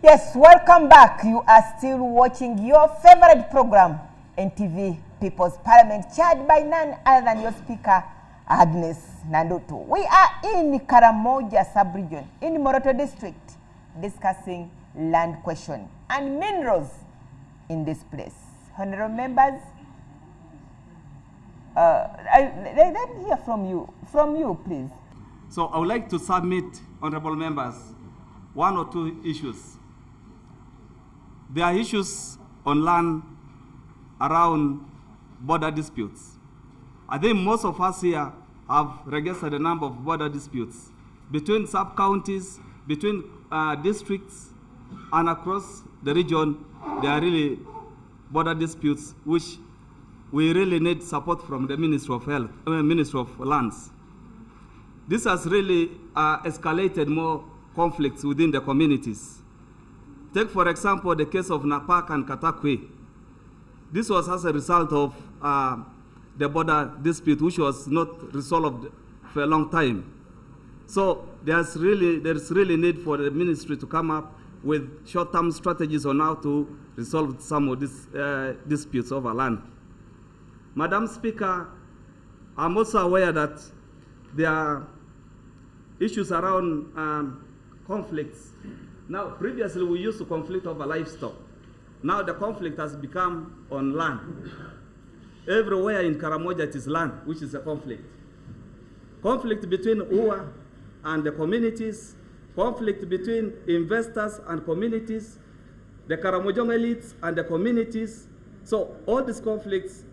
Yes, welcome back. You are still watching your favorite program, NTV People's Parliament, chaired by none other than your speaker, Agnes Nandoto. We are in Karamoja sub-region, in Moroto district, discussing land question and minerals in this place. Honorable members, let me hear from you, please. So I would like to submit, honorable members, one or two issues. There are issues on land around border disputes. I think most of us here have registered a number of border disputes between sub-counties, between districts, and across the region. There are really border disputes which we really need support from the Ministry of Health, Ministry of Lands. This has really escalated more conflicts within the communities. Take, for example, the case of Napak and Katakwe. This was as a result of the border dispute, which was not resolved for a long time. So there's really need for the ministry to come up with short-term strategies on how to resolve some of these disputes over land. Madam Speaker, I'm also aware that there are issues around conflicts. Now, previously we used to conflict over livestock. Now the conflict has become on land. Everywhere in Karamoja it is land, which is a conflict. Conflict between UA and the communities, conflict between investors and communities, the Karamojong elites and the communities. So all these conflicts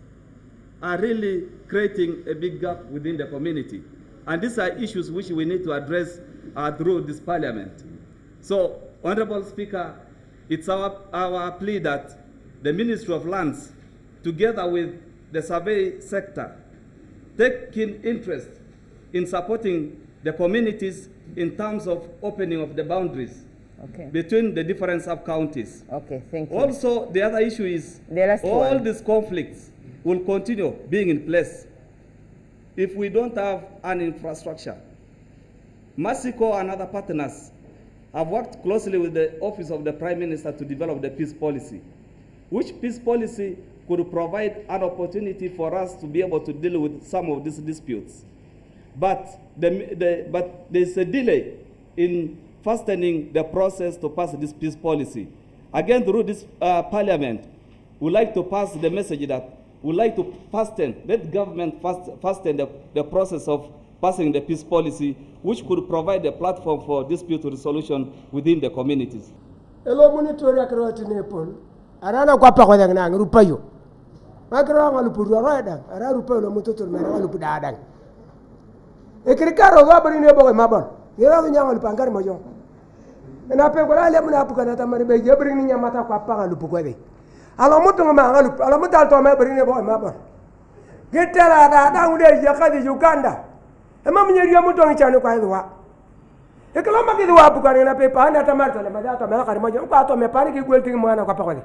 are really creating a big gap within the community. And these are issues which we need to address through this parliament. So, Honorable Speaker, it's our plea that the Ministry of Lands, together with the survey sector, take keen interest in supporting the communities in terms of opening of the boundaries between the different sub-counties. Okay, thank you. Also, the other issue is all these conflicts will continue being in place if we don't have an infrastructure. Mexico and other partners have worked closely with the Office of the Prime Minister to develop the peace policy, which peace policy could provide an opportunity for us to be able to deal with some of these disputes. But there's a delay in fastening the process to pass this peace policy. Again, through this parliament, we'd like to pass the message that we'd like to let government fasten the process of passing the peace policy, which could provide a platform for dispute resolution within the communities. Hello, monitoria karoti nepol. Arana kwa pa kwa na rupayo. Makro ngalupu roida, ara rupayo lo mutoto mera ngalupu dadang. Ekirikaro gabari nebo ke mabon. Yera nyanga lupangari mojo. Na pe ko ale muna apuka na tamari be jabri ni nyamata kwa pa ngalupu kwa be. Alo mutu ngama ngalupu, alo mutu alto me bari nebo ke mabon. Getela da unde yakadi Uganda. Ema mnyeri mutu ngichane kwa hidwa. Ekaloma kidwa apuka na pe pa na tamarto le madata me kari mojo kwa to me pari ki gwelti mwana kwa pa kwa.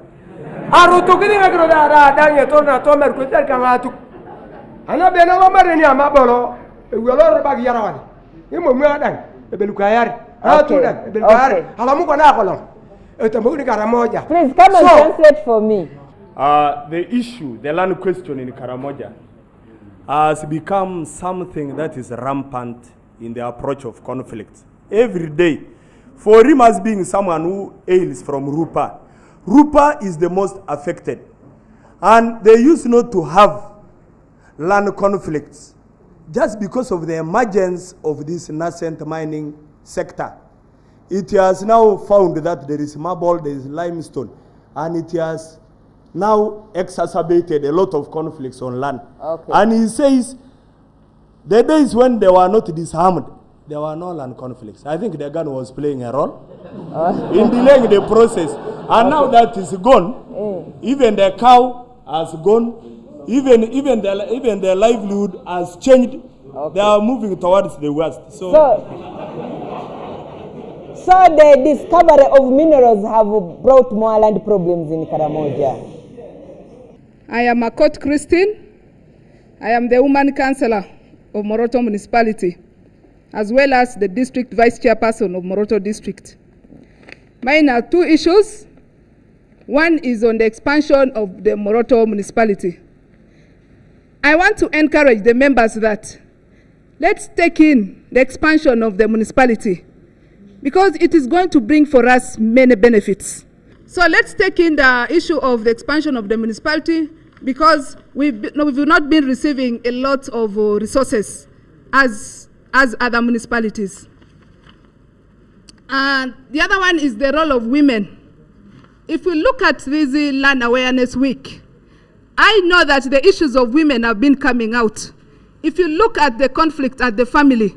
Aruto kidi ngakro da danye torna to mer ko tel kangatu. Ana be na lomare ni amabolo. Weloro bagi yarawani. Imo mwadan ebelukayari. Atudan ebelukayari. Alamu kwa na kolon. Etamugni Karamoja. Please come and translate for me. The issue, the land question in Karamoja has become something that is rampant in the approach of conflict. Every day, for him as being someone who hails from Rupa, Rupa is the most affected. And they used not to have land conflicts just because of the emergence of this nascent mining sector. It has now found that there is marble, there is limestone, and it has now exacerbated a lot of conflicts on land. Okay. And he says, the days when they were not disarmed, there were no land conflicts. I think the gun was playing a role in delaying the process. And now that is gone, even the cow has gone, even their livelihood has changed. They are moving towards the west. So the discovery of minerals have brought more land problems in Karamoja. I am Akot Christine. I am the woman councillor of Moroto municipality, as well as the district vice chairperson of Moroto district. Mine are two issues. One is on the expansion of the Moroto municipality. I want to encourage the members that let's take in the expansion of the municipality because it is going to bring for us many benefits. So let's take in the issue of the expansion of the municipality because we've not been receiving a lot of resources as other municipalities. And the other one is the role of women. If we look at this Land Awareness Week, I know that the issues of women have been coming out. If you look at the conflict at the family,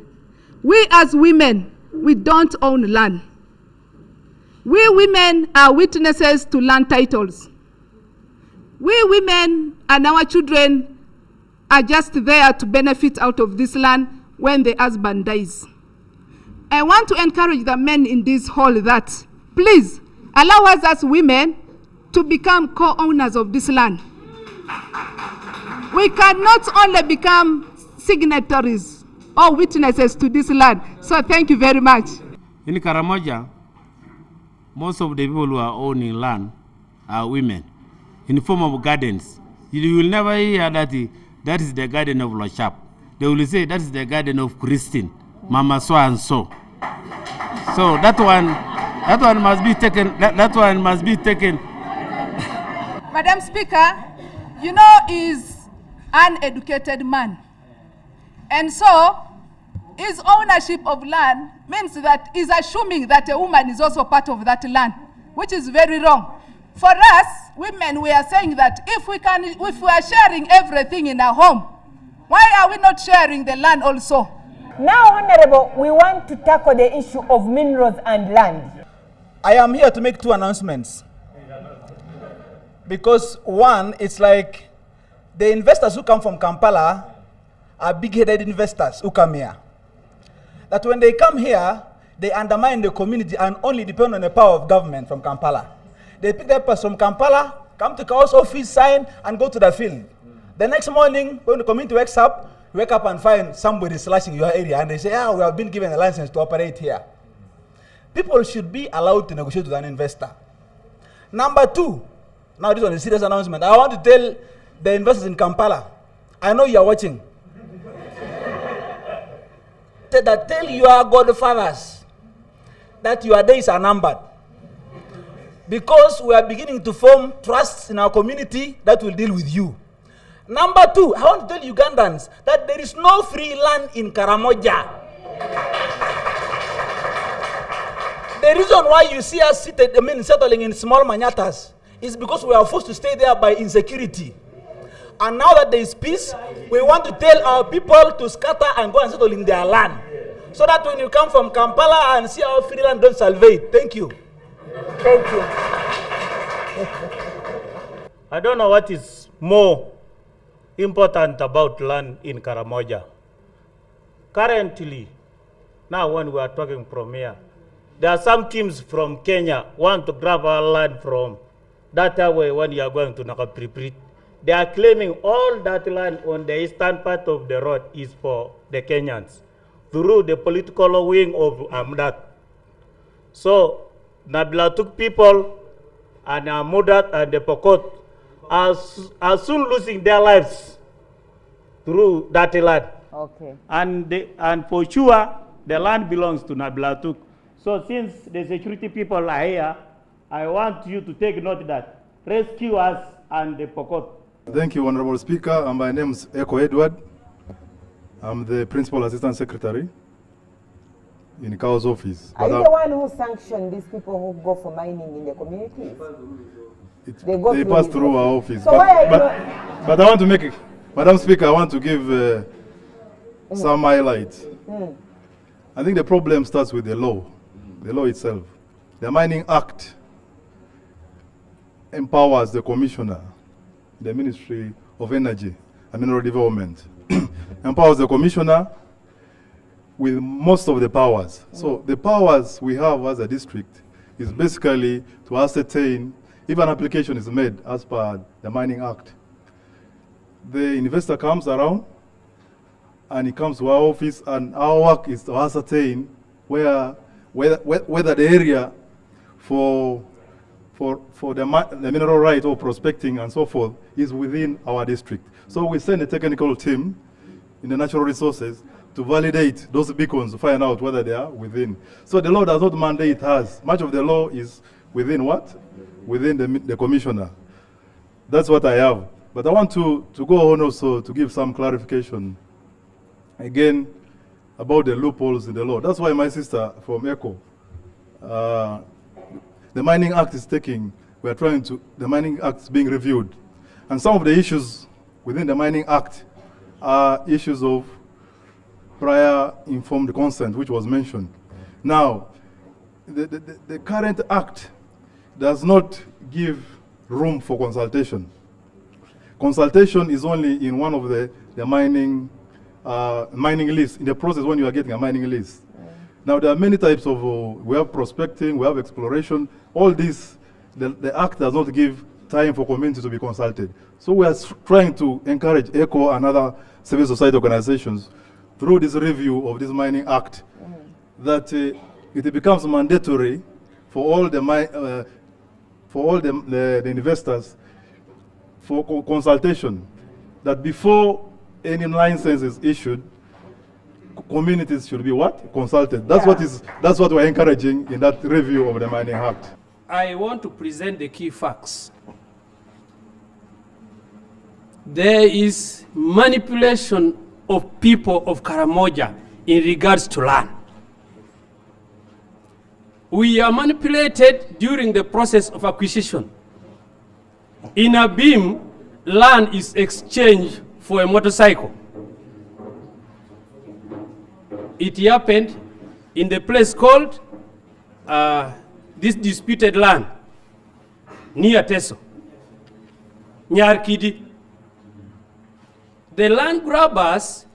we as women, we don't own land. We women are witnesses to land titles. We women and our children are just there to benefit out of this land when the husband dies. I want to encourage the men in this hall that, please, allow us as women to become co-owners of this land. We cannot only become signatories or witnesses to this land. So thank you very much. In Karamoja, most of the people who are owning land are women in the form of gardens. You will never hear that is the garden of Lochap. They will say that is the garden of Christine, Mama so and so. So that one must be taken. That one must be taken. Madam Speaker, you know, is an educated man. And so, his ownership of land means that he's assuming that a woman is also part of that land, which is very wrong. For us, women, we are saying that if we are sharing everything in our home, why are we not sharing the land also? Now, Honorable, we want to tackle the issue of minerals and land. I am here to make two announcements. Because one, it's like the investors who come from Kampala are big-headed investors who come here. That when they come here, they undermine the community and only depend on the power of government from Kampala. They pick up from Kampala, come to Kaos office, sign, and go to the field. The next morning, when the community wakes up, you wake up and find somebody slashing your area, and they say, we have been given a license to operate here. People should be allowed to negotiate with an investor. Number two, now this one is a serious announcement. I want to tell the investors in Kampala, I know you are watching, that tell your godfathers that your days are numbered. Because we are beginning to form trusts in our community that will deal with you. Number two, I want to tell Ugandans that there is no free land in Karamoja. The reason why you see us settling in small manyatas is because we are forced to stay there by insecurity. And now that there is peace, we want to tell our people to scatter and go and settle in their land. So that when you come from Kampala and see our free land, don't salvate. Thank you. Thank you. I don't know what is more important about land in Karamoja. Currently, now when we are talking from here, there are some teams from Kenya want to grab our land from that way when you are going to Nakapriprit. They are claiming all that land on the eastern part of the road is for the Kenyans through the political wing of Amdat. So, Nablatuk people and Amudat and the Pokot are soon losing their lives through that land. Okay. And for sure, the land belongs to Nablatuk. So since the security people are here, I want you to take note that rescue us and the Pokot. Thank you, Honorable Speaker. My name is Eko Edward. I'm the Principal Assistant Secretary in Kao's office. Are you the one who sanctioned these people who go for mining in the community? They pass through our office. So but I want to make it, Madam Speaker, I want to give some highlights. I think the problem starts with the law itself. The Mining Act empowers the Commissioner, the Ministry of Energy and Mineral Development, empowers the Commissioner with most of the powers. So the powers we have as a district is basically to ascertain if an application is made as per the Mining Act. The investor comes around and he comes to our office, and our work is to ascertain whether the area for the mineral right or prospecting and so forth is within our district. So we send a technical team in the natural resources to validate those beacons to find out whether they are within. So the law does not mandate us. Much of the law is within what? Within the commissioner. That's what I have. But I want to go on also to give some clarification, again, about the loopholes in the law. That's why my sister from ECHO, the Mining Act is taking, the Mining Act is being reviewed. And some of the issues within the Mining Act are issues of prior informed consent, which was mentioned. Now, the current act does not give room for consultation. Consultation is only in one of the mining lists, in the process when you are getting a mining list. Now, there are many types of, we have prospecting, we have exploration. All this, the act does not give time for community to be consulted. So we are trying to encourage ECHO and other civil society organizations through this review of this Mining Act, that it becomes mandatory for all the investors for consultation, that before any license is issued, communities should be what? Consulted. That's what we're encouraging in that review of the Mining Act. I want to present the key facts. There is manipulation of people of Karamoja in regards to land. We are manipulated during the process of acquisition. In a beam, land is exchanged for a motorcycle. It happened in the place called this disputed land near Teso, Nyarkidi. The land grabbers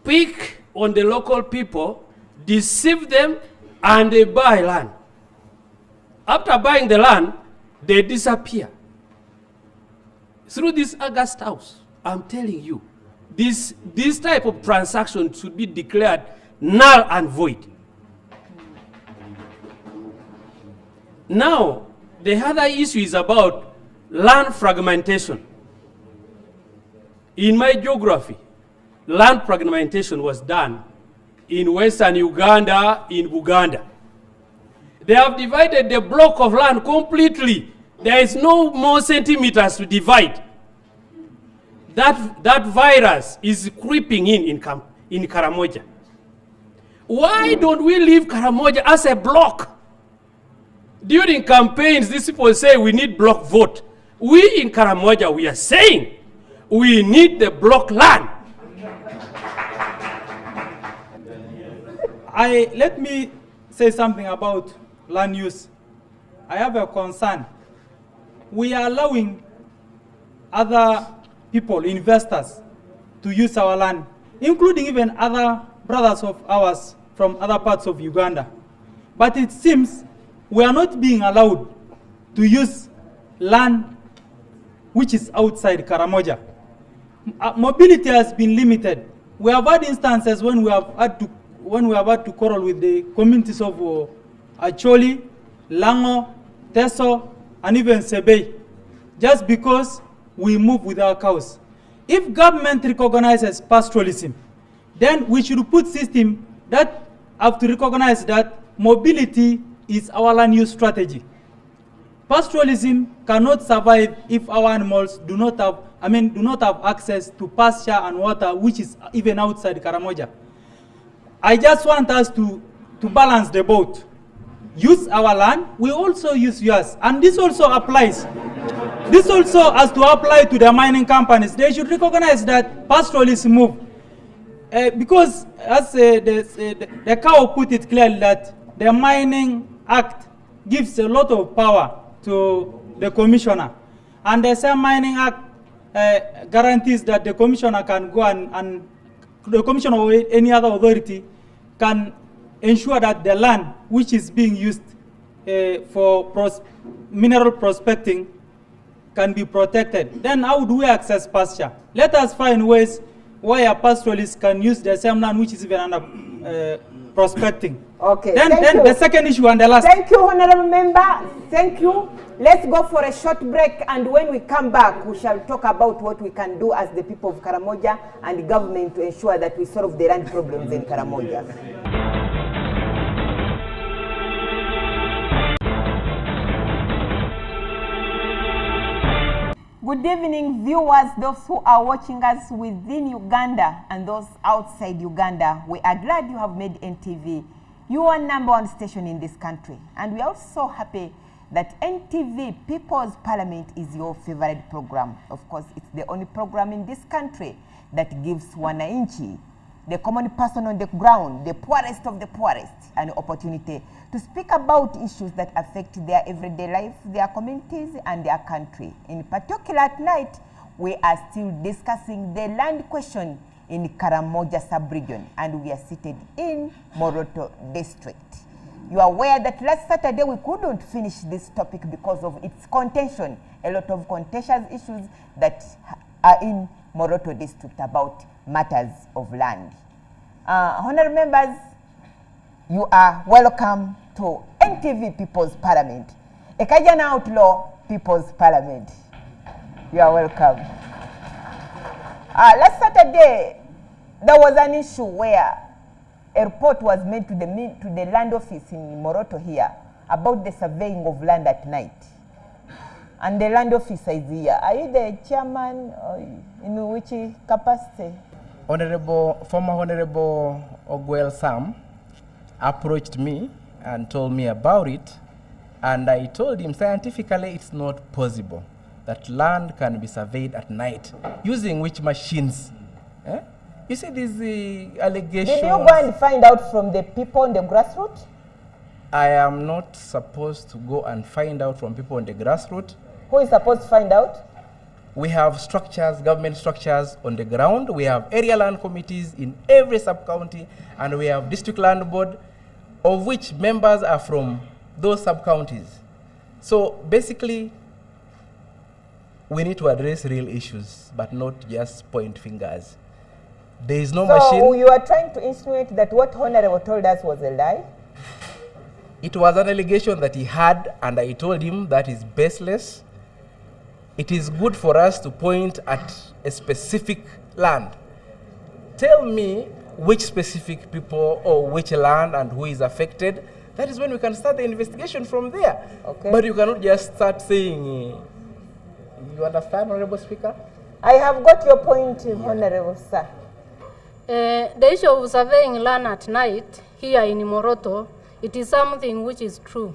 pick on the local people, deceive them, and they buy land. After buying the land, they disappear. Through this August House, I'm telling you, this type of transaction should be declared null and void. Now, the other issue is about land fragmentation. In my geography, land fragmentation was done in Western Uganda, in Buganda. They have divided the block of land completely. There is no more centimeters to divide. That virus is creeping in Karamoja. Why don't we leave Karamoja as a block? During campaigns, these people say we need block vote. We in Karamoja, we are saying we need the block land. Let me say something about land use. I have a concern. We are allowing other people, investors, to use our land, including even other brothers of ours from other parts of Uganda. But it seems we are not being allowed to use land which is outside Karamoja. Mobility has been limited. We have had instances when we have had to quarrel with the communities of Acholi, Lango, Teso, and even Sebei, just because we move with our cows. If government recognizes pastoralism, then we should put system that have to recognize that mobility is our land use strategy. Pastoralism cannot survive if our animals do not have access to pasture and water, which is even outside Karamoja. I just want us to balance the boat. Use our land, we also use yours. And this also applies. This also has to apply to the mining companies. They should recognize that pastoralism move. Because as the cow put it clearly, that the Mining Act gives a lot of power to the commissioner. And the same Mining Act guarantees that the commissioner can go and the commissioner or any other authority can ensure that the land which is being used for mineral prospecting can be protected. Then how do we access pasture? Let us find ways where a pastoralist can use the same land which is even under prospecting. Okay. Then the second issue and the last. Thank you, Honorable Member. Thank you. Let's go for a short break, and when we come back, we shall talk about what we can do as the people of Karamoja and the government to ensure that we solve the land problems in Karamoja. Good evening, viewers, those who are watching us within Uganda and those outside Uganda. We are glad you have made NTV your #1 station in this country. And we are also happy that NTV People's Parliament is your favorite program. Of course, it's the only program in this country that gives wananchi, the common person on the ground, the poorest of the poorest, an opportunity to speak about issues that affect their everyday life, their communities, and their country. In particular, at night, we are still discussing the land question in Karamoja sub-region, and we are seated in Moroto district. You are aware that last Saturday we couldn't finish this topic because of its contention, a lot of contentious issues that are in Moroto district about matters of land. Honorable members, you are welcome to NTV People's Parliament, Ekajana Outlaw People's Parliament. You are welcome. Last Saturday, there was an issue where a report was made to the land office in Moroto here about the surveying of land at night. And the land officer is here. Are you the chairman, or in which capacity? Former Honorable Ogwell Sam approached me and told me about it, and I told him scientifically it's not possible that land can be surveyed at night. Using which machines? Eh? You see these allegations. Did you go and find out from the people on the grassroots? I am not supposed to go and find out from people on the grassroots. Who is supposed to find out? We have structures, government structures on the ground. We have area land committees in every sub-county, and we have district land board, of which members are from those sub-counties. So basically, we need to address real issues, but not just point fingers. There is no machine. So you are trying to insinuate that what Honorable told us was a lie? It was an allegation that he had, and I told him that is baseless. It is good for us to point at a specific land. Tell me which specific people or which land and who is affected. That is when we can start the investigation from there. Okay. But you cannot just start saying, you understand, Honorable Speaker? I have got your point, Honorable Sir. The issue of surveying land at night here in Moroto, it is something which is true.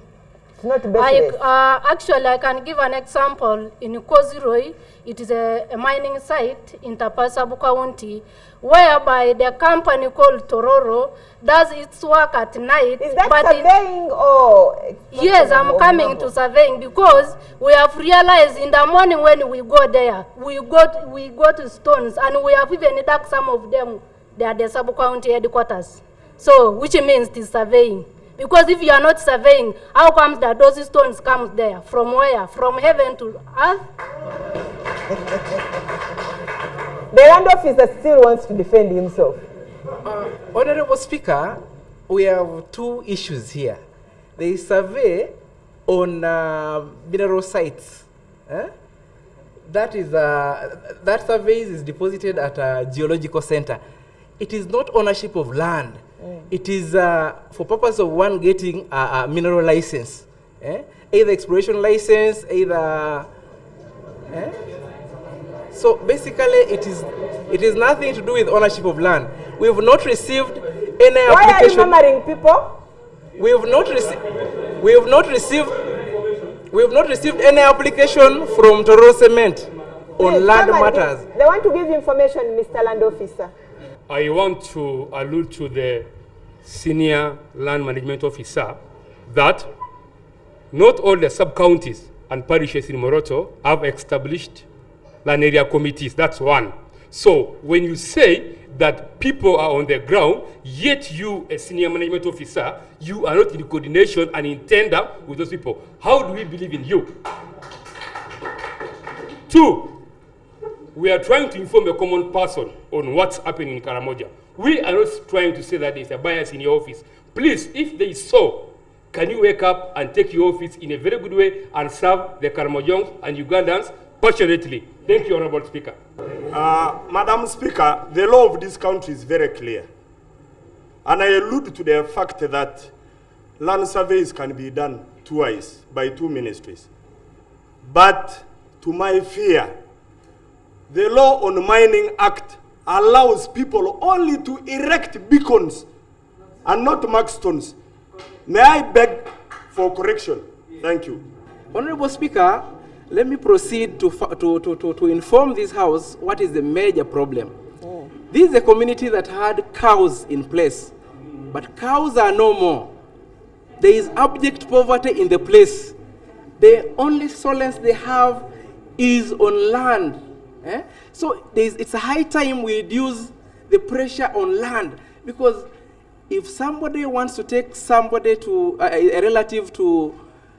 It's not baseless. Actually, I can give an example. In Koziroi, it is a mining site in Tapasabu County, whereby the company called Tororo does its work at night. Is that surveying or? Yes, I'm coming to surveying, because we have realized in the morning when we go there, we got stones, and we have even dug some of them. They are the sub-county headquarters. So, which means it is surveying. Because if you are not surveying, how comes that those stones come there? From where? From heaven to earth? The land officer still wants to defend himself. Honorable Speaker, we have two issues here. There is survey on mineral sites. That survey is deposited at a geological center. It is not ownership of land. It is for purpose of one getting a mineral license, either exploration license, either. So basically, it is nothing to do with ownership of land. We have not received any application. Why are you murmuring, people? We have not received any application from Toro Cement on land matters. They want to give information, Mr. Land Officer. I want to allude to the senior land management officer that not all the sub-counties and parishes in Moroto have established land area committees. That's one. So when you say that people are on the ground, yet you, a senior management officer, you are not in coordination and in tender with those people, how do we believe in you? Two, we are trying to inform a common person on what's happening in Karamoja. We are not trying to say that there's a bias in your office. Please, if there is so, can you wake up and take your office in a very good way and serve the Karamojong and Ugandans passionately? Thank you, Honorable Speaker. Madam Speaker, the law of this country is very clear. And I allude to the fact that land surveys can be done twice by 2 ministries. But to my fear, the Law on Mining Act allows people only to erect beacons and not mark stones. May I beg for correction? Thank you. Honorable Speaker, let me proceed to inform this House what is the major problem. This is a community that had cows in place, but cows are no more. There is abject poverty in the place. The only solace they have is on land. So it's a high time we reduce the pressure on land, because if somebody wants to take somebody to a relative to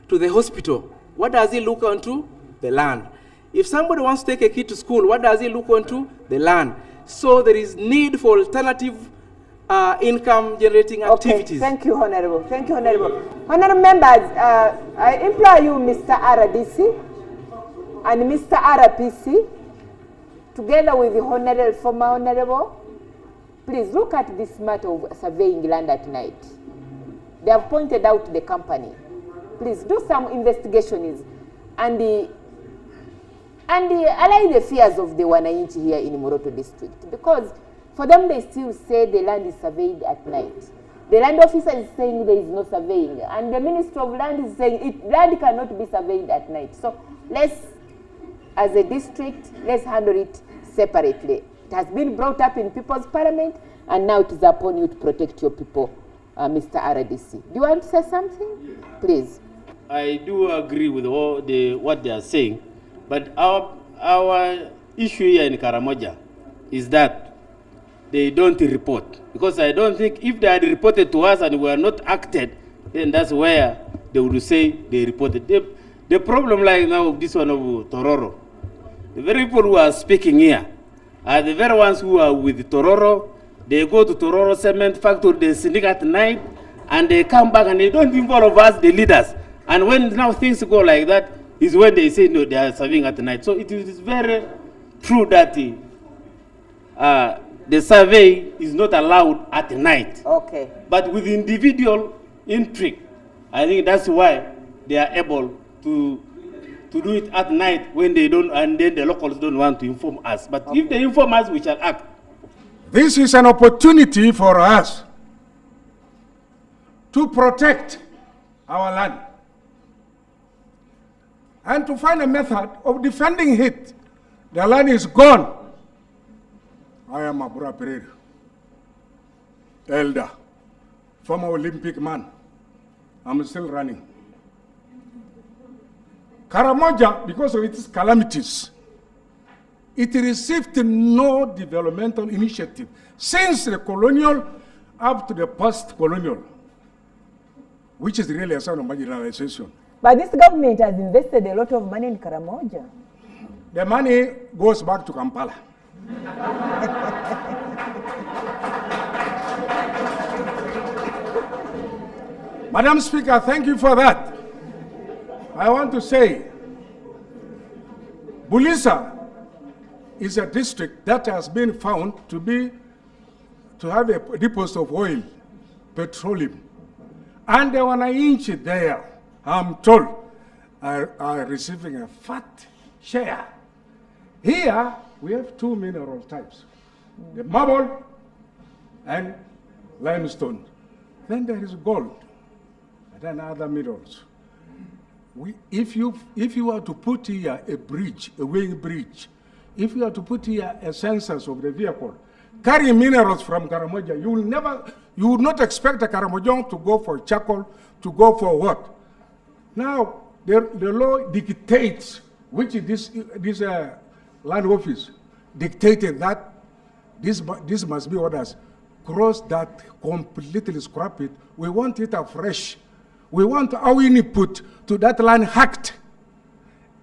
the hospital, what does he look onto? The land. If somebody wants to take a kid to school, what does he look onto? The land. So there is need for alternative income generating activities. Thank you, Honorable. Thank you, Honorable. Honorable members, I implore you, Mr. RDC and Mr. RPC, together with the former Honorable, please look at this matter of surveying land at night. They have pointed out the company. Please do some investigations and allay the fears of the Wananchi here in Moroto district, because for them they still say the land is surveyed at night. The land officer is saying there is no surveying, and the Minister of Land is saying land cannot be surveyed at night. So let's, as a district, let's handle it separately. It has been brought up in People's Parliament, and now it is upon you to protect your people, Mr. RDC. Do you want to say something? Please. I do agree with what they are saying, but our issue here in Karamoja is that they don't report. Because I don't think if they had reported to us and were not acted, then that's where they would say they reported. The problem like now, this one of Tororo, the very people who are speaking here are the very ones who are with Tororo. They go to Tororo cement factory, they sneak at night, and they come back and they don't involve us, the leaders. And when now things go like that, is when they say no, they are serving at night. So it is very true that the survey is not allowed at night. Okay. But with individual intrigue, I think that's why they are able to do it at night when they don't, and then the locals don't want to inform us. But if they inform us, we shall act. This is an opportunity for us to protect our land and to find a method of defending it. The land is gone. I am Abura Pereira, elder, former Olympic man. I'm still running. Karamoja, because of its calamities, it received no developmental initiative since the colonial up to the post-colonial, which is really a sign of marginalization. But this government has invested a lot of money in Karamoja. The money goes back to Kampala. Madam Speaker, thank you for that. I want to say, Bulisa is a district that has been found to have a deposit of oil, petroleum. And the Wananchi there, I'm told, are receiving a fat share. Here, we have two mineral types, the marble and limestone. Then there is gold, and then other minerals. If you were to put here a bridge, a weighing bridge, if you were to put here a census of the vehicle, carrying minerals from Karamoja, you would not expect a Karamojong to go for charcoal, to go for what? Now, the law dictates, which this land office dictated that this must be orders. Cross that, completely scrap it. We want it afresh. We want our input to that land hacked.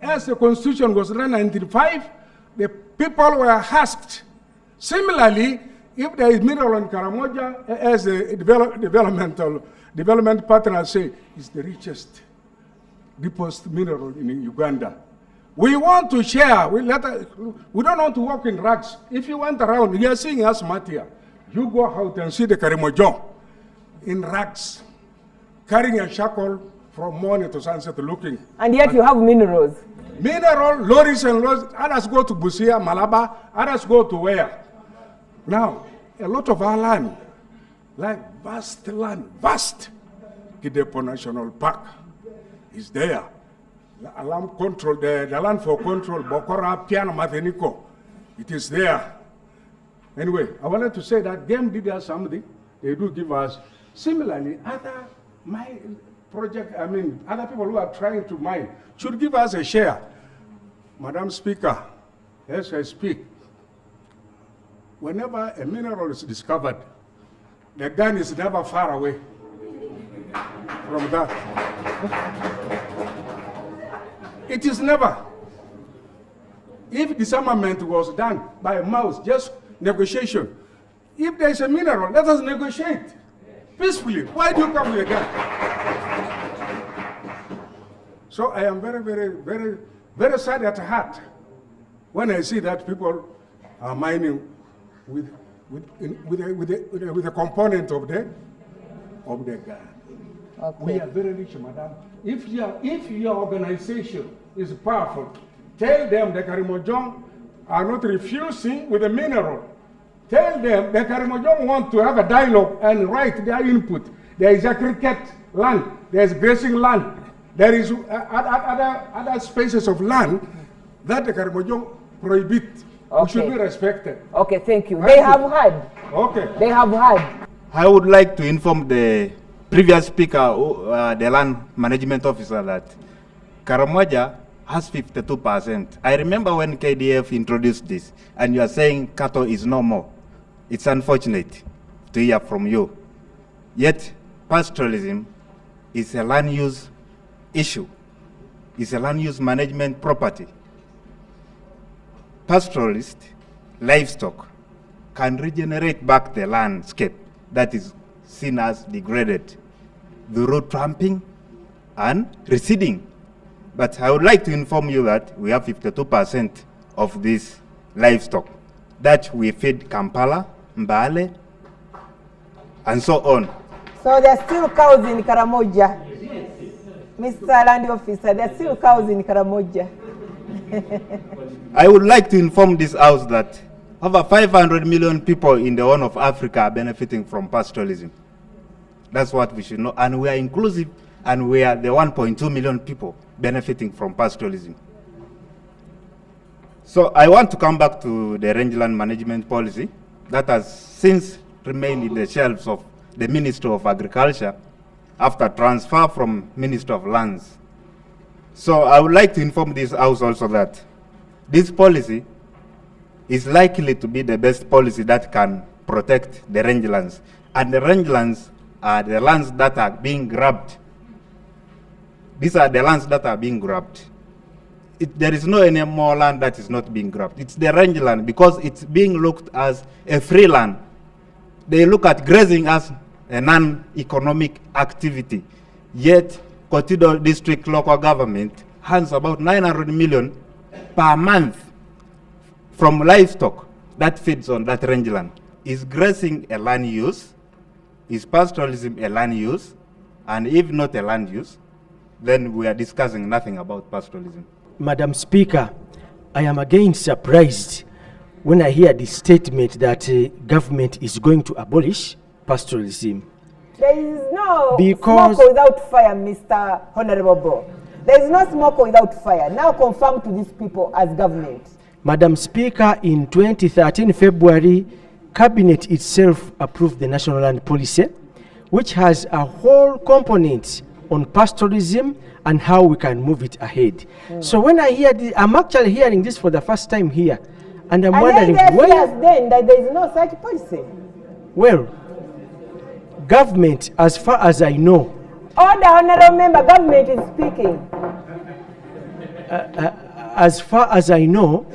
As the Constitution was done in 1995, the people were asked. Similarly, If there is mineral in Karamoja, as the development partners say, it's the richest deepest mineral in Uganda. We want to share. We don't want to walk in rags. If you went around, you are seeing us, Matia. You go out and see the Karamoja in rags, carrying a shackle from morning to sunset looking. And yet you have minerals. Mineral, lorries and lorries. Others go to Busia, Malaba. Others go to where? Now, a lot of our land, like vast land, vast, Kidepo National Park is there. The land control, the land for control, Bokora, Piano, Mathenico, it is there. Anyway, I wanted to say that game did us something. They do give us. Similarly, other other people who are trying to mine should give us a share. Madam Speaker, as I speak, whenever a mineral is discovered, the gun is never far away from that. It is never. If disarmament was done by a mouse, just negotiation. If there is a mineral, let us negotiate peacefully. Why do you come with a gun? So I am very, very, very, very sad at heart when I see that people are mining with a component of the gun. Okay. We are very rich, madam. If your organization is powerful, tell them the Karamoja are not refusing with the mineral. Tell them the Karamoja want to have a dialogue and write their input. There is a cricket land, there is grazing land, there is other spaces of land that the Karamoja prohibit. Okay. Should be respected. Okay, thank you. They have heard. Okay. They have heard. I would like to inform the previous speaker, the land management officer, that Karamoja has 52%. I remember when KDF introduced this, and you are saying cattle is no more. It's unfortunate to hear from you. Yet, pastoralism is a land use issue. It's a land use management property. Pastoralist, livestock, can regenerate back the landscape that is seen as degraded through tramping and reseeding. But I would like to inform you that we have 52% of this livestock that we feed Kampala, Mbale, and so on. So there are still cows in Karamoja. Mr. Land Officer, there are still cows in Karamoja. I would like to inform this House that over 500 million people in the Horn of Africa are benefiting from pastoralism. That's what we should know. And we are inclusive, and we are the 1.2 million people benefiting from pastoralism. So I want to come back to the rangeland management policy that has since remained in the shelves of the Ministry of Agriculture after transfer from Ministry of Lands. So I would like to inform this House also that this policy is likely to be the best policy that can protect the rangelands. And the rangelands are the lands that are being grabbed. These are the lands that are being grabbed. There is no any more land that is not being grabbed. It's the rangeland because it's being looked as a free land. They look at grazing as a non-economic activity. Yet, Kotido District Local Government has about 900 million per month from livestock that feeds on that rangeland. Is grazing a land use? Is pastoralism a land use? And if not a land use, then we are discussing nothing about pastoralism. Madam Speaker, I am again surprised when I hear the statement that government is going to abolish pastoralism. There is no smoke without fire, Mr. Honorable Bo. There is no smoke without fire. Now confirm to these people as government. Madam Speaker, in 2013 February, Cabinet itself approved the National Land Policy, which has a whole component on pastoralism and how we can move it ahead. So when I hear this, I'm actually hearing this for the first time here, and I'm wondering why then that there is no such policy. Well, government, as far as I know. Oh, the honorable member, government is speaking. As far as I know,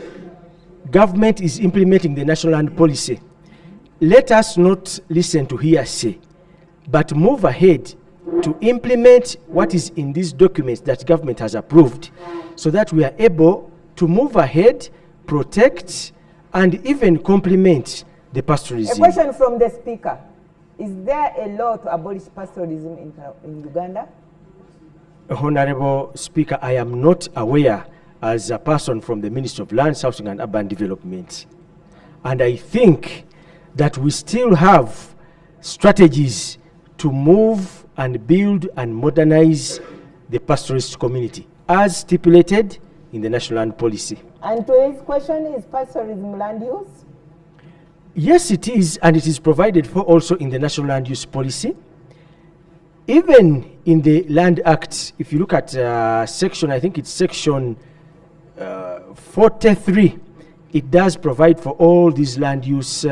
government is implementing the National Land Policy. let us not listen to hearsay, but move ahead to implement what is in these documents that government has approved, so that we are able to move ahead, protect, and even complement the pastoralism. A question from the speaker. Is there a law to abolish pastoralism in Uganda? Honorable Speaker, I am not aware as a person from the Ministry of Lands, Housing and Urban Development. And I think that we still have strategies to move and build and modernize the pastoralist community as stipulated in the National Land Policy. And to his question, is pastoralism land use? Yes, it is, and it is provided for also in the National Land Use Policy. Even in the Land Act, if you look at section, I think it's section 43, it does provide for all these land use,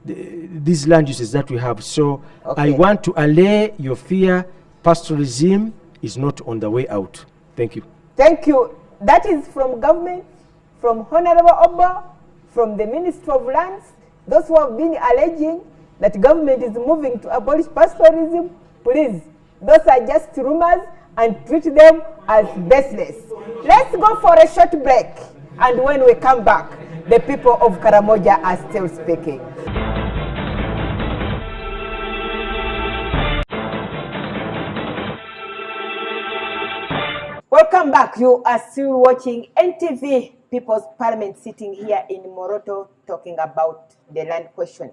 these land uses that we have. So Okay. I want to allay your fear. Pastoralism is not on the way out. Thank you. Thank you. That is from government, from Honorable Oba, from the Ministry of Lands, those who have been alleging that government is moving to abolish pastoralism. Please, those are just rumors and treat them as baseless. Let's go for a short break, and when we come back, the people of Karamoja are still speaking. Welcome back. You are still watching NTV People's Parliament, sitting here in Moroto talking about the land question.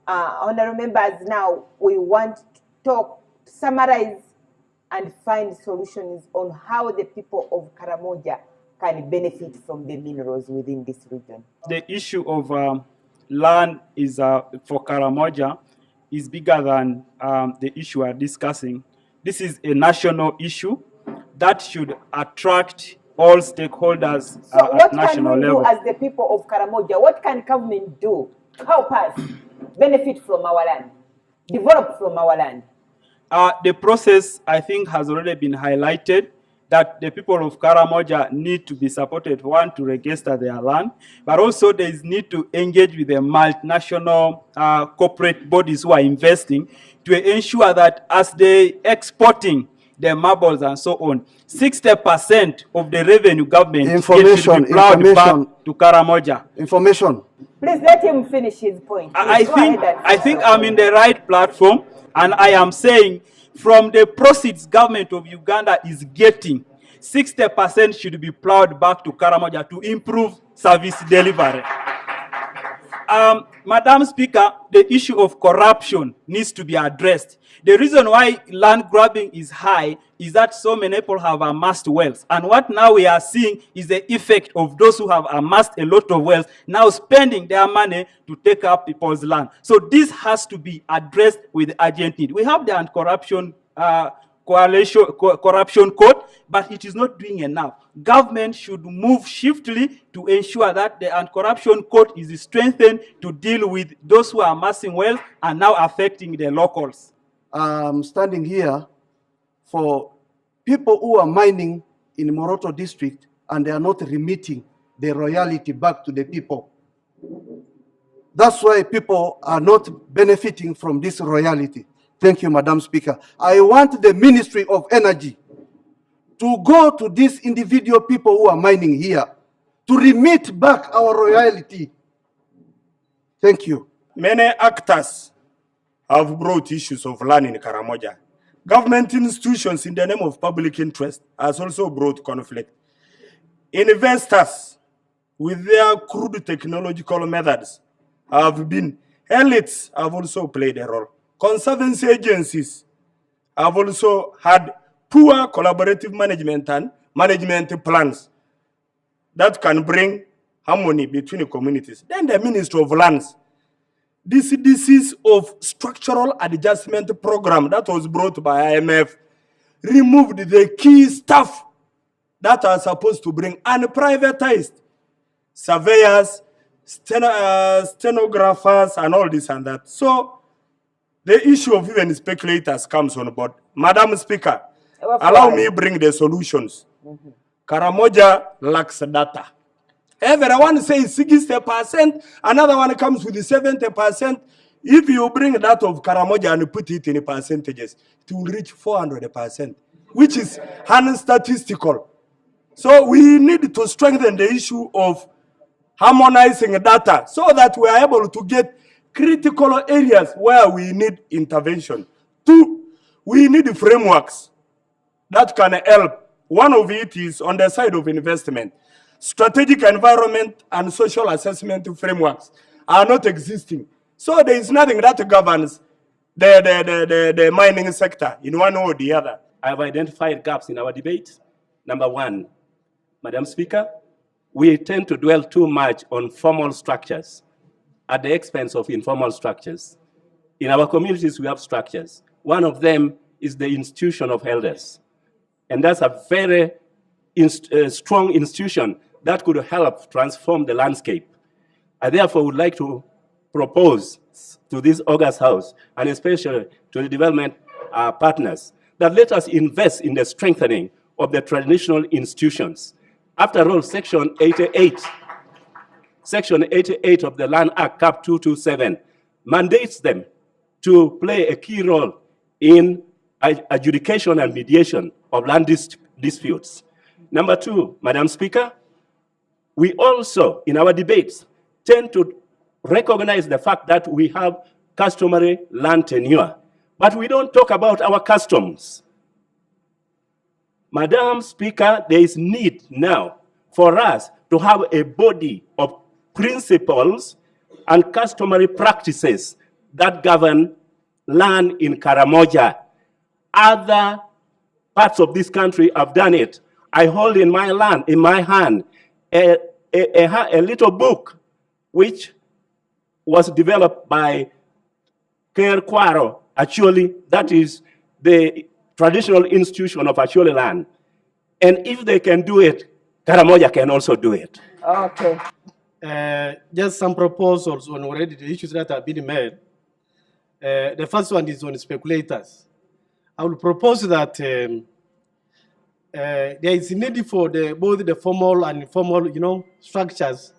Honorable members, now we want to talk, summarize and find solutions on how the people of Karamoja can benefit from the minerals within this region. The issue of land is for Karamoja is bigger than the issue we are discussing. This is a national issue that should attract all stakeholders at national level. So what can we do as the people of Karamoja? What can government do to help us benefit from our land, develop from our land? The process, I think, has already been highlighted, that the people of Karamoja need to be supported, one, to register their land, but also there is need to engage with the multinational corporate bodies who are investing to ensure that as they exporting the marbles and so on, 60% of the revenue government should be plowed back to Karamoja. Information. Please let him finish his point. I think I'm in the right platform, and I am saying from the proceeds government of Uganda is getting, 60% should be plowed back to Karamoja to improve service delivery. Madam Speaker, the issue of corruption needs to be addressed. The reason why land grabbing is high is that so many people have amassed wealth. And what now we are seeing is the effect of those who have amassed a lot of wealth now spending their money to take up people's land. So this has to be addressed with urgent need. We have the anti-corruption corruption code, but it is not doing enough. Government should move swiftly to ensure that the anti-corruption code is strengthened to deal with those who are amassing wealth and now affecting the locals. I'm standing here for people who are mining in Moroto district and they are not remitting the royalty back to the people. That's why people are not benefiting from this royalty. Thank you, Madam Speaker. I want the Ministry of Energy to go to these individual people who are mining here to remit back our royalty. Thank you. Many actors have brought issues of land in Karamoja. Government institutions in the name of public interest has also brought conflict. Investors with their crude technological methods have been, elites have also played a role. Conservancy agencies have also had poor collaborative management and management plans that can bring harmony between the communities. Then the Ministry of Lands, this disease of structural adjustment program that was brought by IMF, removed the key staff that are supposed to bring and privatized surveyors, stenographers, and all this and that. So the issue of even speculators comes on board. Madam Speaker, allow me bring the solutions. Karamoja lacks data. Everyone says 60%, another one comes with 70%. If you bring that of Karamoja and put it in percentages, it will reach 400%, which is unstatistical. So we need to strengthen the issue of harmonizing data so that we are able to get critical areas where we need intervention. Two, we need frameworks that can help. One of it is on the side of investment. Strategic environment and social assessment frameworks are not existing. So there is nothing that governs the mining sector in one way or the other. I have identified gaps in our debate. Number one, Madam Speaker, we tend to dwell too much on formal structures at the expense of informal structures. In our communities, we have structures. One of them is the institution of elders. And that's a very strong institution that could help transform the landscape. I therefore would like to propose to this August House, and especially to the development partners, that let us invest in the strengthening of the traditional institutions. After all, Section 88 of the Land Act, Cap 227, mandates them to play a key role in adjudication and mediation of land disputes. Number two, Madam Speaker, we also, in our debates, tend to recognize the fact that we have customary land tenure, but we don't talk about our customs. Madam Speaker, there is need now for us to have a body of principles and customary practices that govern land in Karamoja. Other parts of this country have done it. I hold in my hand, a little book which was developed by Kwaro Acholi, that is the traditional institution of Acholi land. And if they can do it, Karamoja can also do it. Okay. Just some proposals on already the issues that have been made. The first one is on speculators. I will propose that there is a need for both the formal and informal, structures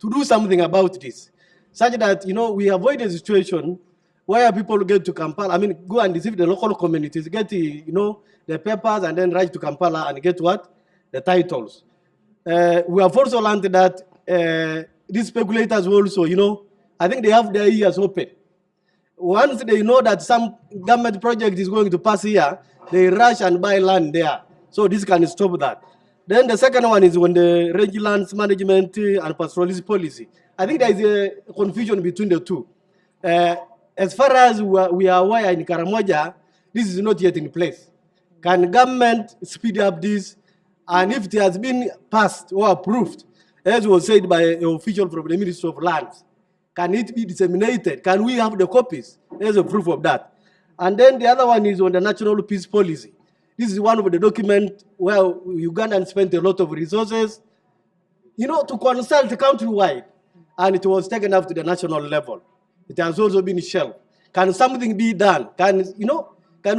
to do something about this, such that, we avoid a situation where people get to Kampala, go and deceive the local communities, get the, the papers and then write to Kampala and get what? The titles. We have also learned that these speculators also, I think they have their ears open. Once they know that some government project is going to pass here, they rush and buy land there. So this can stop that. Then the second one is on the range lands management and pastoralist policy. I think there is a confusion between the two. As far as we are aware in Karamoja, this is not yet in place. Can government speed up this? And if it has been passed or approved, as was said by an official from the Ministry of Lands, can it be disseminated? Can we have the copies as a proof of that? And then the other one is on the national peace policy. This is one of the documents where Ugandans spent a lot of resources, to consult countrywide, and it was taken up to the national level. It has also been shelved. Can something be done? Can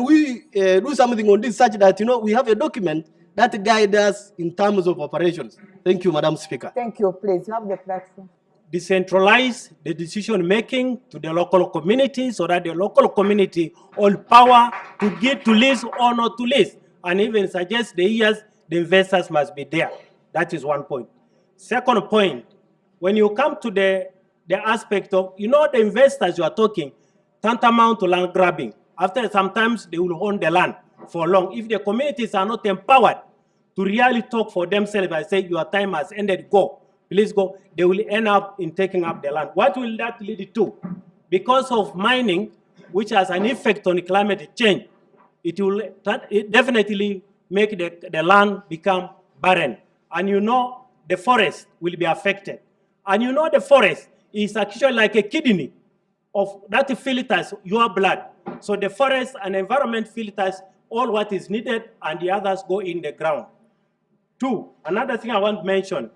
we do something on this such that, we have a document that guides us in terms of operations? Thank you, Madam Speaker. Thank you. Please, you have the platform. Decentralize the decision-making to the local community so that the local community hold power to get to lease or not to lease, and even suggest the years the investors must be there. That is one point. Second point, when you come to the aspect of, the investors you are talking, tantamount to land grabbing. After sometimes they will own the land for long. If the communities are not empowered to really talk for themselves and say, your time has ended, go. Please go, they will end up in taking up the land. What will that lead to? Because of mining, which has an effect on climate change, it will definitely make the land become barren. And the forest will be affected. And the forest is actually like a kidney that filters your blood. So the forest and environment filters all what is needed and the others go in the ground. Two, another thing I want to mention,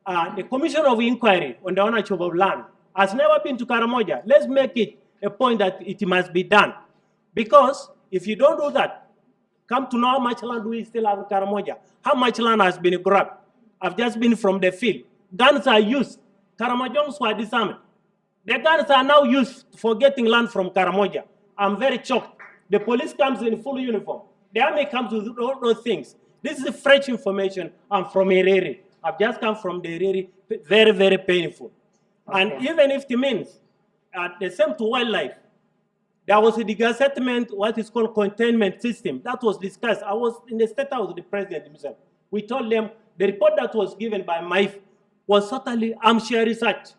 the Commission of Inquiry on the ownership of land has never been to Karamoja. Let's make it a point that it must be done. Because if you don't do that, come to know how much land we still have in Karamoja, how much land has been grabbed. I've just been from the field. guns are used. Karamojongs were disarmed. The guns are now used for getting land from Karamoja. I'm very shocked. The police comes in full uniform. The army comes with all those things. This is fresh information. I'm from Hereri. I've just come from the Hereri. Very, very painful. Okay. And even if it means the same to wildlife, there was a settlement, what is called containment system. That was discussed. I was in the State House with the President himself. We told them the report that was given by MIF was totally armchair research,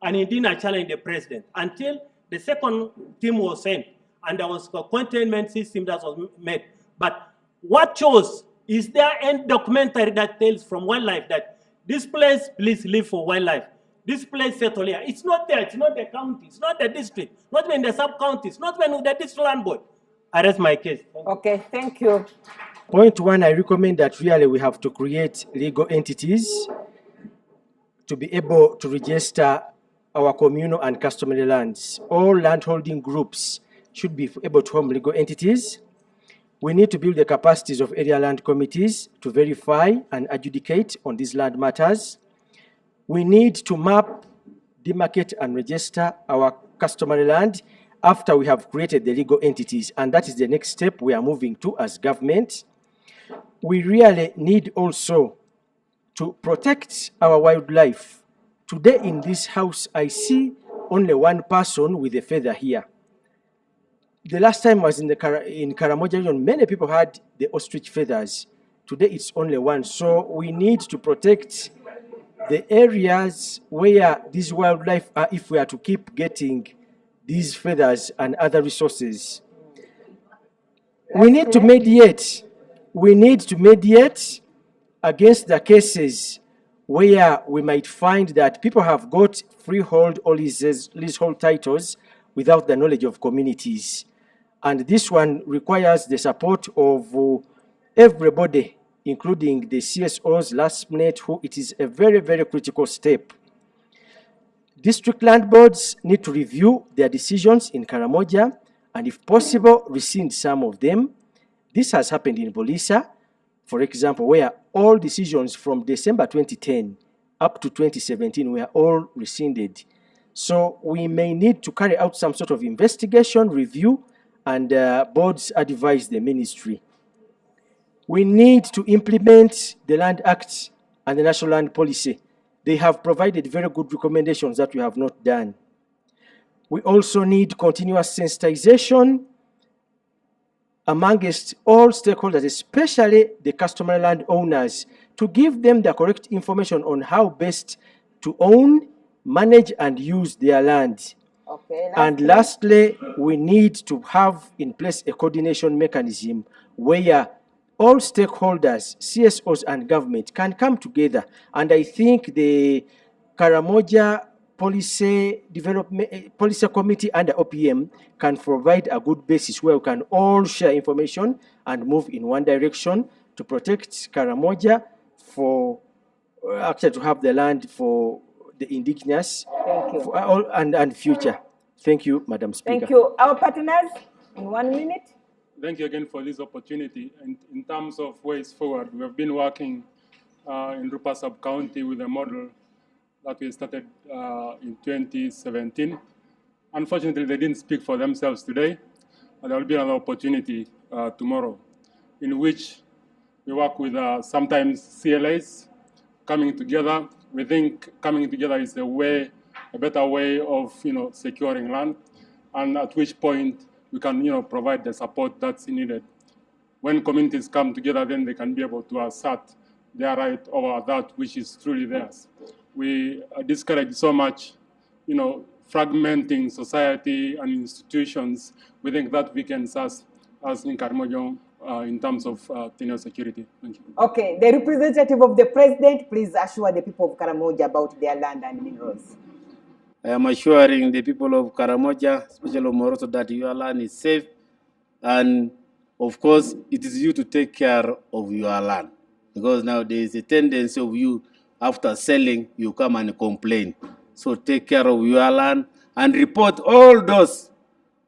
and he didn't challenge the President until the second team was sent, and there was a containment system that was made. But what shows, is there any documentary that tells from wildlife that this place, please live for wildlife? This place settle here. It's not there. It's not the county. It's not the district. Not even the sub-counties. Not even with the district land board. I rest my case. Okay, thank you. Point one, I recommend that really we have to create legal entities to be able to register our communal and customary lands. All landholding groups should be able to form legal entities. We need to build the capacities of area land committees to verify and adjudicate on these land matters. We need to map, demarcate, and register our customary land after we have created the legal entities, and that is the next step we are moving to as government. We really need also to protect our wildlife. Today in this house, I see only one person with a feather here. The last time I was in Karamoja region, many people had the ostrich feathers. Today it's only one. So we need to protect the areas where these wildlife are if we are to keep getting these feathers and other resources. We need to mediate. We need to mediate against the cases where we might find that people have got freehold or leasehold titles without the knowledge of communities. And this one requires the support of everybody, including the CSOs, last minute, who it is a very, very critical step. District land boards need to review their decisions in Karamoja and, if possible, rescind some of them. This has happened in Bolisa, for example, where all decisions from December 2010 up to 2017 were all rescinded. So we may need to carry out some sort of investigation, review, and boards advise the ministry. We need to implement the Land Act and the National Land Policy. They have provided very good recommendations that we have not done. We also need continuous sensitization amongst all stakeholders, especially the customary land owners, to give them the correct information on how best to own, manage, and use their land. Okay, and lastly, we need to have in place a coordination mechanism where all stakeholders, CSOs and government can come together. And I think the Karamoja Policy Development Policy Committee and the OPM can provide a good basis where we can all share information and move in one direction to protect Karamoja for actually to have the land for the indigenous and future. Thank you, Madam Speaker. Thank you. Our partners, in 1 minute. Thank you again for this opportunity. And in terms of ways forward, we have been working in Rupa Sub-County with a model that we started in 2017. Unfortunately, they didn't speak for themselves today. There will be another opportunity tomorrow in which we work with sometimes CLAs coming together. We think coming together is a better way of securing land, and at which point we can provide the support that's needed. When communities come together, then they can be able to assert their right over that which is truly theirs. We discourage so much, fragmenting society and institutions. We think that weakens us as in Karamoja in terms of tenure security. Thank you. Okay, the representative of the president, please assure the people of Karamoja about their land and minerals. I am assuring the people of Karamoja, especially of Moroto, that your land is safe. And of course, it is you to take care of your land. Because now there is a tendency of you, after selling, you come and complain. So take care of your land and report all those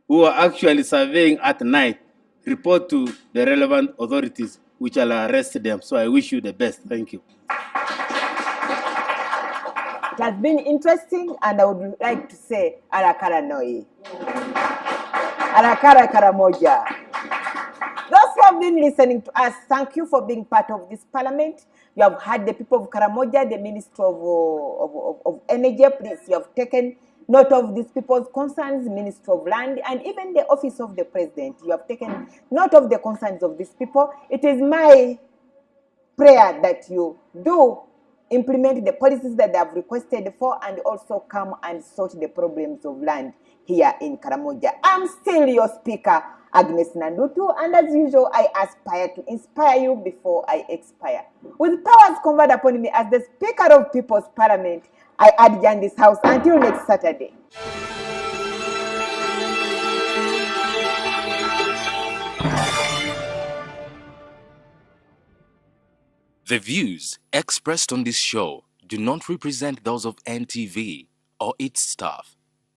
who are actually surveying at night. Report to the relevant authorities, which will arrest them. So I wish you the best. Thank you. It has been interesting, and I would like to say, Arakara Noi. Arakara Karamoja. Those who have been listening to us, thank you for being part of this parliament. You have heard the people of Karamoja, the Minister of Energy. Please, you have taken note of these people's concerns, Minister of Land, and even the Office of the President. You have taken note of the concerns of these people. It is my prayer that you do implement the policies that they have requested for and also come and sort the problems of land here in Karamoja. I'm still your speaker, Agnes Nandutu, and as usual, I aspire to inspire you before I expire. With powers conferred upon me as the Speaker of People's Parliament, I adjourn this house until next Saturday. The views expressed on this show do not represent those of NTV or its staff.